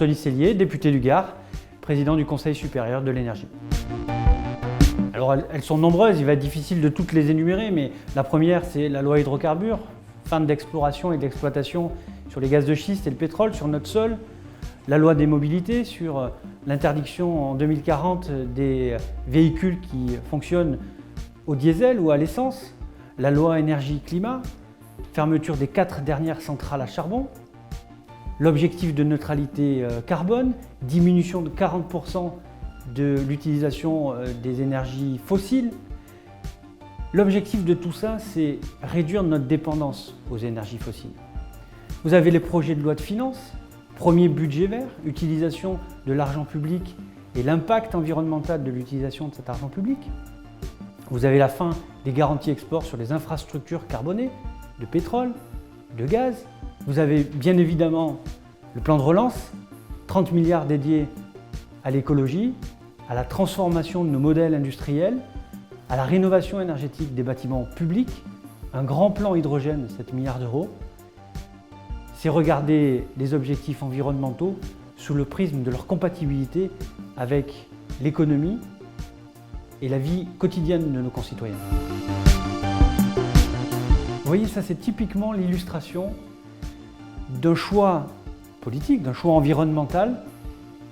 Anthony Sellier, député du Gard, président du Conseil supérieur de l'énergie. Alors elles sont nombreuses, il va être difficile de toutes les énumérer, mais la première c'est la loi hydrocarbures, fin d'exploration et d'exploitation sur les gaz de schiste et le pétrole sur notre sol, la loi des mobilités sur l'interdiction en 2040 des véhicules qui fonctionnent au diesel ou à l'essence, la loi énergie-climat, fermeture des 4 dernières centrales à charbon, l'objectif de neutralité carbone, diminution de 40% de l'utilisation des énergies fossiles. L'objectif de tout ça, c'est réduire notre dépendance aux énergies fossiles. Vous avez les projets de loi de finances, premier budget vert, utilisation de l'argent public et l'impact environnemental de l'utilisation de cet argent public. Vous avez la fin des garanties export sur les infrastructures carbonées, de pétrole, de gaz. Vous avez bien évidemment le plan de relance, 30 milliards dédiés à l'écologie, à la transformation de nos modèles industriels, à la rénovation énergétique des bâtiments publics, un grand plan hydrogène, 7 milliards d'euros. C'est regarder les objectifs environnementaux sous le prisme de leur compatibilité avec l'économie et la vie quotidienne de nos concitoyens. Vous voyez, ça c'est typiquement l'illustration d'un choix politique, d'un choix environnemental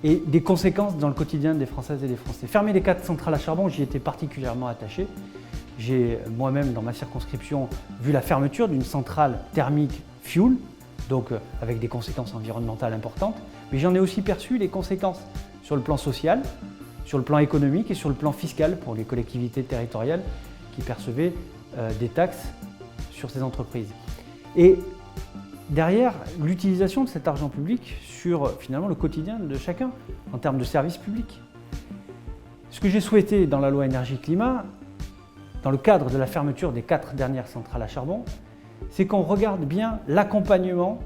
et des conséquences dans le quotidien des Françaises et des Français. Fermer les 4 centrales à charbon, j'y étais particulièrement attaché. J'ai moi-même dans ma circonscription vu la fermeture d'une centrale thermique fuel, donc avec des conséquences environnementales importantes, mais j'en ai aussi perçu les conséquences sur le plan social, sur le plan économique et sur le plan fiscal pour les collectivités territoriales qui percevaient des taxes sur ces entreprises. Et derrière, l'utilisation de cet argent public sur finalement le quotidien de chacun en termes de services publics. Ce que j'ai souhaité dans la loi énergie-climat, dans le cadre de la fermeture des 4 dernières centrales à charbon, c'est qu'on regarde bien l'accompagnement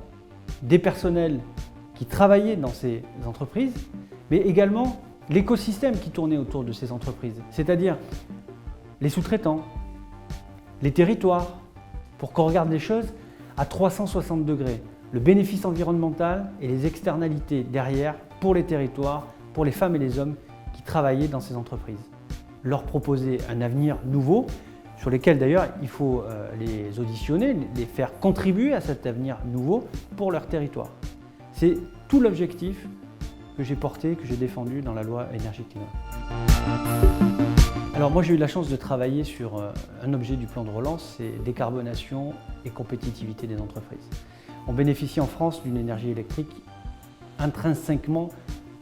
des personnels qui travaillaient dans ces entreprises, mais également l'écosystème qui tournait autour de ces entreprises, c'est-à-dire les sous-traitants, les territoires, pour qu'on regarde les choses à 360 degrés, le bénéfice environnemental et les externalités derrière pour les territoires, pour les femmes et les hommes qui travaillaient dans ces entreprises. Leur proposer un avenir nouveau, sur lesquels d'ailleurs il faut les auditionner, les faire contribuer à cet avenir nouveau pour leur territoire. C'est tout l'objectif que j'ai porté, que j'ai défendu dans la loi énergie-climat. Alors moi j'ai eu la chance de travailler sur un objet du plan de relance, c'est décarbonation et compétitivité des entreprises. On bénéficie en France d'une énergie électrique intrinsèquement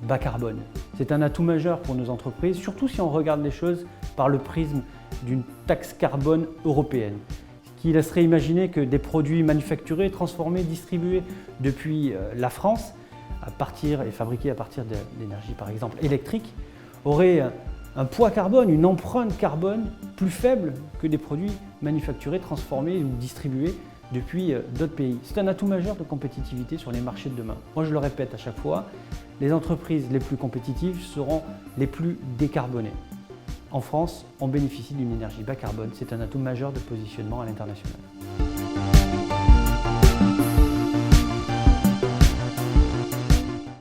bas carbone. C'est un atout majeur pour nos entreprises, surtout si on regarde les choses par le prisme d'une taxe carbone européenne, ce qui laisserait imaginer que des produits manufacturés, transformés, distribués depuis la France, et fabriqués à partir d'énergie par exemple électrique, auraient un poids carbone, une empreinte carbone plus faible que des produits manufacturés, transformés ou distribués depuis d'autres pays. C'est un atout majeur de compétitivité sur les marchés de demain. Moi je le répète à chaque fois, les entreprises les plus compétitives seront les plus décarbonées. En France, on bénéficie d'une énergie bas carbone, c'est un atout majeur de positionnement à l'international.